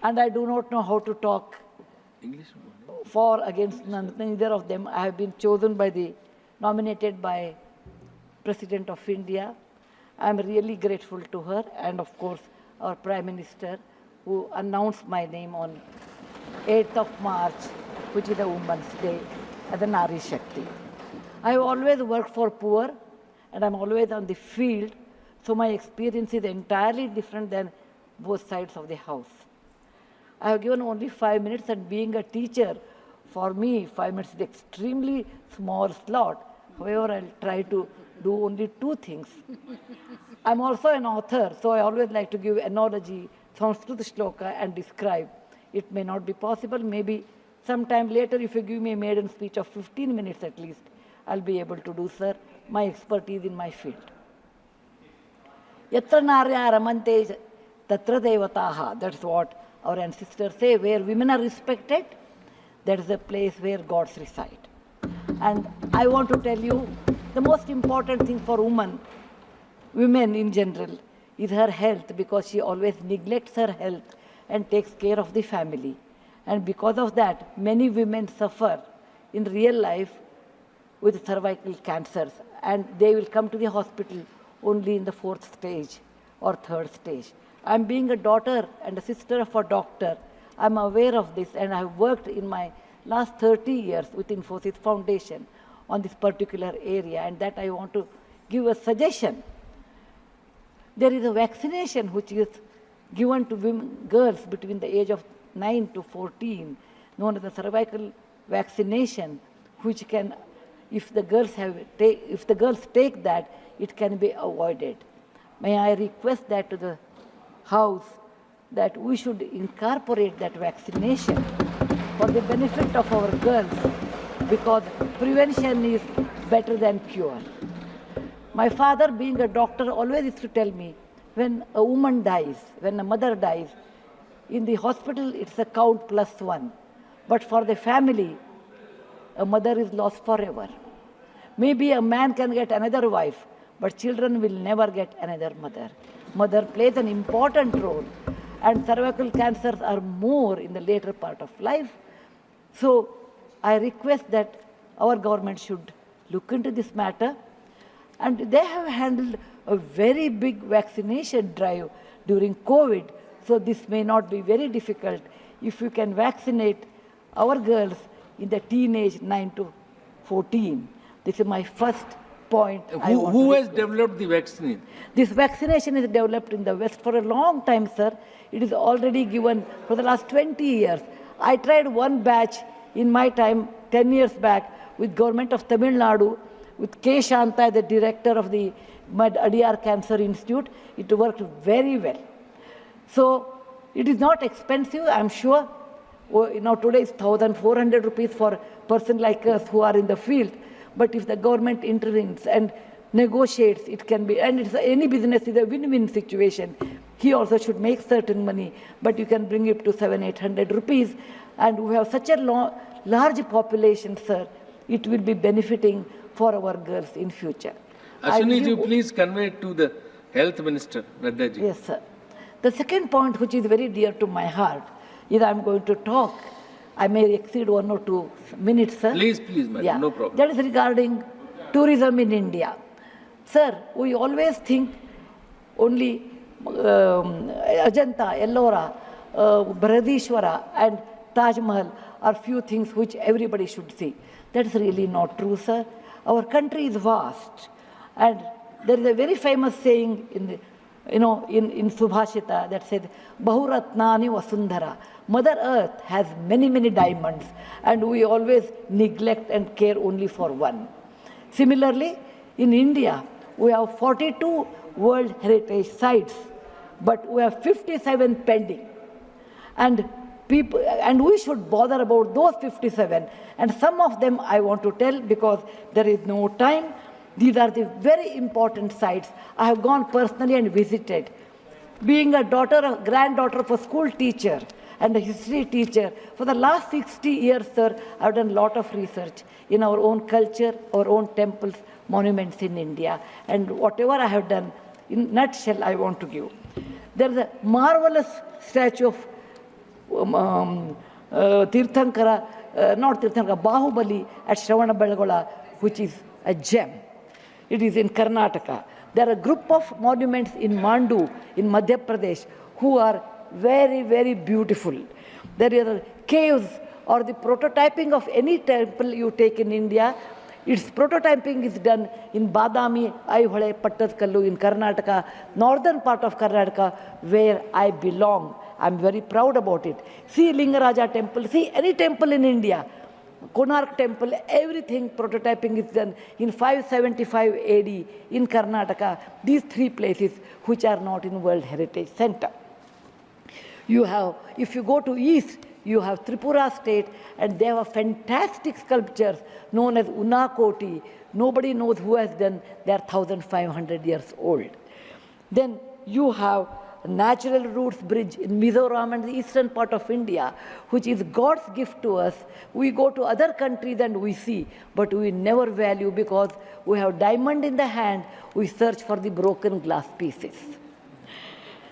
And I do not know how to talk English. for, against, neither of them. I have been chosen by nominated by President of India. I am really grateful to her, and of course our Prime Minister, who announced my name on 8th of March, which is the Women's Day, as a Nari Shakti. I have always worked for poor, and I'm always on the field, so my experience is entirely different than both sides of the house. I have given only 5 minutes, and being a teacher, for me, 5 minutes is extremely small slot. However, I'll try to do only 2 things. I'm also an author, so I always like to give analogy, Sanskrit shloka, and describe. It may not be possible. Maybe sometime later, if you give me a maiden speech of 15 minutes at least, I'll be able to do, sir, my expertise in my field. Yatra narya ramante tatra devataha. That's what our ancestors say. Where women are respected, that is the place where gods reside. And I want to tell you, the most important thing for women in general, is her health, because she always neglects her health and takes care of the family. And because of that, many women suffer in real life with cervical cancers, and they will come to the hospital only in the 4th stage or 3rd stage. I'm being a daughter and a sister of a doctor. I'm aware of this, and I've worked in my last 30 years with Infosys Foundation on this particular area, and that I want to give a suggestion. There is a vaccination which is given to girls between the age of 9 to 14, known as the cervical vaccination, which can, if the girls take that, it can be avoided. May I request that to the House, that we should incorporate that vaccination for the benefit of our girls, because prevention is better than cure. My father, being a doctor, always used to tell me, when a woman dies, when a mother dies, in the hospital it's a count +1. But for the family, a mother is lost forever. Maybe a man can get another wife, but children will never get another mother. Mother plays an important role, and cervical cancers are more in the later part of life. So I request that our government should look into this matter. And they have handled a very big vaccination drive during COVID, so this may not be very difficult if you can vaccinate our girls in the teenage 9 to 14. This is my first point. Who has developed the vaccine? This vaccination is developed in the West for a long time, sir. It is already given for the last 20 years. I tried one batch in my time, 10 years back, with government of Tamil Nadu, with K. Shanta, the director of the Adiyar Cancer Institute. It worked very well. So it is not expensive, I'm sure. Now today is 1,400 rupees for a person like us who are in the field. But if the government intervenes and negotiates, it can be, and any business is a win-win situation. He also should make certain money, but you can bring it to 700-800 rupees. And we have such a large population, sir, it will be benefiting for our girls in future. Ashwini ji, please convey it to the Health Minister, Radha ji. Yes, sir. The second point, which is very dear to my heart, is I'm going to talk. I may exceed 1 or 2 minutes, sir. Please, madam, no problem. That is regarding tourism in India. Sir, we always think only Ajanta, Ellora, Brihadishwara and Taj Mahal are few things which everybody should see. That is really not true, sir. Our country is vast, and there is a very famous saying in Subhashita that says, Bahuratnani Vasundhara. Mother Earth has many, many diamonds, and we always neglect and care only for one. Similarly, in India, we have 42 World Heritage Sites, but we have 57 pending. And we should bother about those 57. And some of them I want to tell because there is no time. These are the very important sites. I have gone personally and visited. Being a granddaughter of a school teacher and a history teacher, for the last 60 years, sir, I have done a lot of research in our own culture, our own temples, monuments in India. And whatever I have done, in nutshell, I want to give. There is a marvelous statue of Tirthankara, not Tirthankara, Bahubali at Shravanabelagola, which is a gem. It is in Karnataka. There are a group of monuments in Mandu, in Madhya Pradesh, who are very, very beautiful. There are caves or the prototyping of any temple you take in India. Its prototyping is done in Badami, Aihole, Pattatkallu in Karnataka, northern part of Karnataka, where I belong. I'm very proud about it. See Lingaraja temple, see any temple in India, Konark temple, everything prototyping is done in 575 AD in Karnataka. These three places which are not in World Heritage Center. You have, if you go to east, you have Tripura state, and they have fantastic sculptures known as Unakoti. Nobody knows who has done. They are 1,500 years old. Then you have Natural Roots Bridge in Mizoram and the eastern part of India, which is God's gift to us. We go to other countries and we see, but we never value because we have diamond in the hand, we search for the broken glass pieces.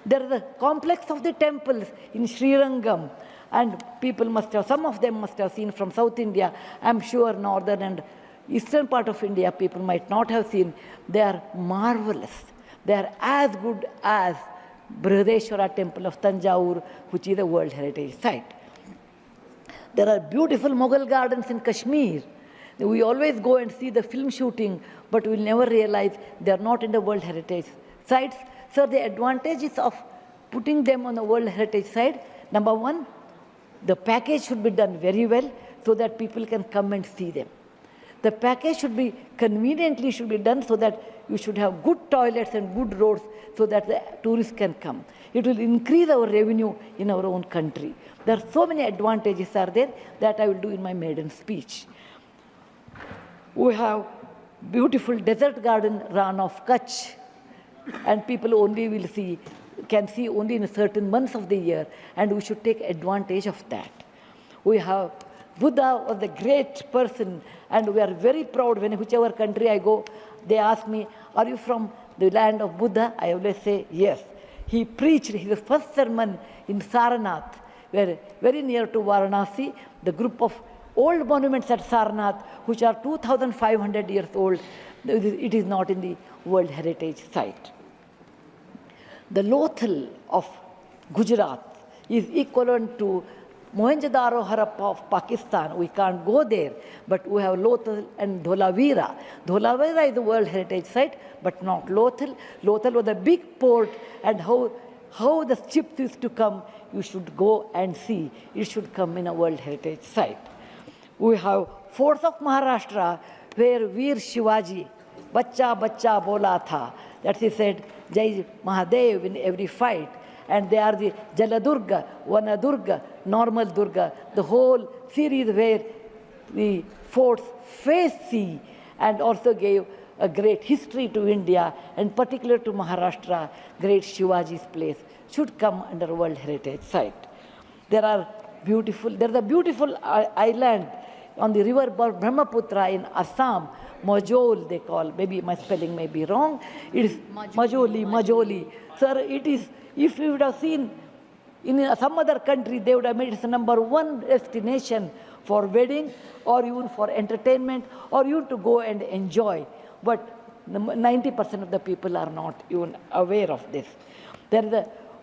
There is a complex of the temples in Srirangam, and people must have, some of them must have seen from South India. I'm sure northern and eastern part of India people might not have seen. They are marvelous. They are as good as Brihadeshwara temple of Tanjavur, which is a World Heritage Site. There are beautiful Mughal gardens in Kashmir. We always go and see the film shooting, but we'll never realize they are not in the World Heritage Sites. So the advantages of putting them on the World Heritage Site, number one, the package should be done very well so that people can come and see them. The package should be conveniently should be done so that you should have good toilets and good roads so that the tourists can come. It will increase our revenue in our own country. There are so many advantages are there that I will do in my maiden speech. We have beautiful desert garden Ran of Kutch, and people only will see, can see only in certain months of the year, and we should take advantage of that. We have Buddha was a great person, and we are very proud when whichever country I go, they ask me, are you from the land of Buddha? I always say, yes. He preached his first sermon in Sarnath, where very near to Varanasi, the group of old monuments at Sarnath, which are 2,500 years old, it is not in the World Heritage Site. The Lothal of Gujarat is equivalent to Mohenjo-daro Harappa of Pakistan. We can't go there, but we have Lothal and Dholavira. Dholavira is the World Heritage Site, but not Lothal. Lothal was a big port, and how the ships used to come, you should go and see. It should come in a World Heritage Site. We have forts of Maharashtra, where Veer Shivaji, Bachcha Bachcha Bola Tha, that he said, Jai Mahadev in every fight. And they are the Jaladurga, Vanadurga, Normal Durga, the whole series where the forts face sea and also gave a great history to India, and particular to Maharashtra, great Shivaji's place should come under World Heritage Site. There is a beautiful island on the river Brahmaputra in Assam, Majol they call, maybe my spelling may be wrong. It is Majoli. Sir, it is, if you would have seen in some other country, they would have made it the #1 destination for wedding or even for entertainment or even to go and enjoy. But 90% of the people are not even aware of this.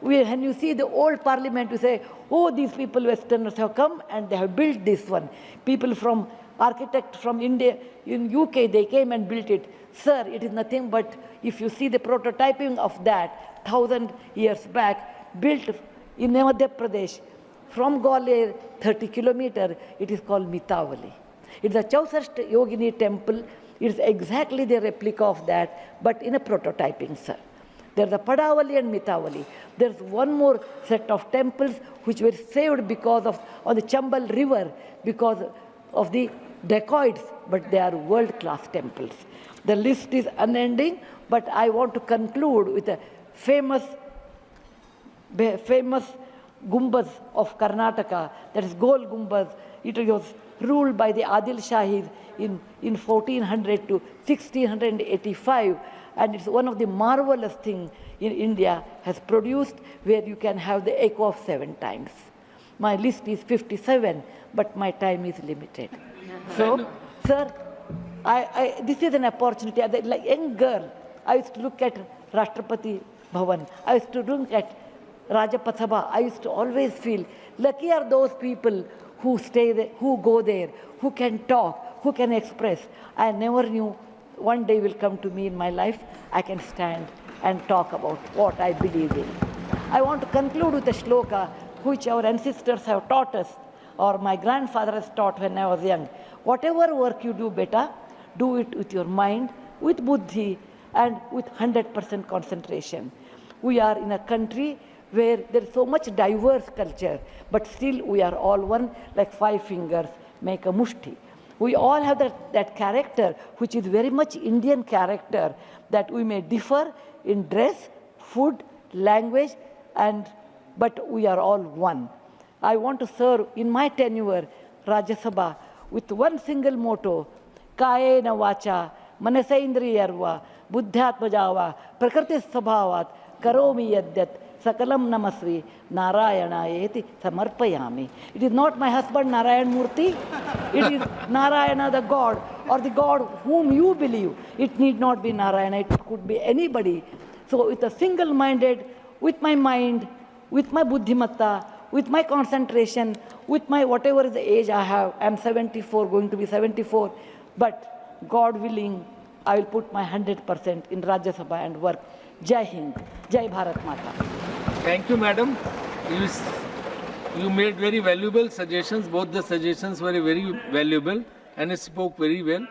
When you see the old parliament, you say, oh, these people, Westerners have come and they have built this one. People from, architect from India, in UK, they came and built it. Sir, it is nothing but, if you see the prototyping of that, 1,000 years back, built in Madhya Pradesh, from Gwalior, 30 kilometers, it is called Mitavali. It's a Chausast Yogini temple. It's exactly the replica of that, but in a prototyping, sir. There's a Padavali and Mitavali. There's one more set of temples which were saved because of, on the Chambal River, because of the dacoits, but they are world-class temples. The list is unending, but I want to conclude with a famous Gumbaz of Karnataka, that is Gol Gumbaz. It was ruled by the Adil Shahis in 1400 to 1685, and it's one of the marvelous things in India has produced, where you can have the echo of 7 times. My list is 57, but my time is limited. So, sir, this is an opportunity. As a young girl, I used to look at Rashtrapati Bhavan. I used to look at Rajya Sabha. I used to always feel lucky are those people who stay there, who go there, who can talk, who can express. I never knew one day will come to me in my life, I can stand and talk about what I believe in. I want to conclude with a shloka which our ancestors have taught us, or my grandfather has taught when I was young. Whatever work you do, beta, do it with your mind, with buddhi, and with 100% concentration. We are in a country where there is so much diverse culture, but still we are all one, like 5 fingers make a mushti. We all have that character, which is very much Indian character, that we may differ in dress, food, language, but we are all one. I want to serve in my tenure, Rajya Sabha, with one single motto, Kayena Vacha, Manasaindriyarva, Buddhyatmajava, Prakriti Sabhavat, Karomi Yadyat, Sakalam Namasri, Narayana Samarpayami. It is not my husband Narayan Murthy, it is Narayana the God, or the God whom you believe. It need not be Narayana, it could be anybody. So with a single-minded, with my mind, with my buddhimatta, with my concentration, with my whatever is the age I have, I am 74, going to be 74, but God willing, I will put my 100% in Rajya Sabha and work. Jai Hind, Jai Bharat Mata. Thank you, madam. You made very valuable suggestions. Both the suggestions were very valuable and it spoke very well.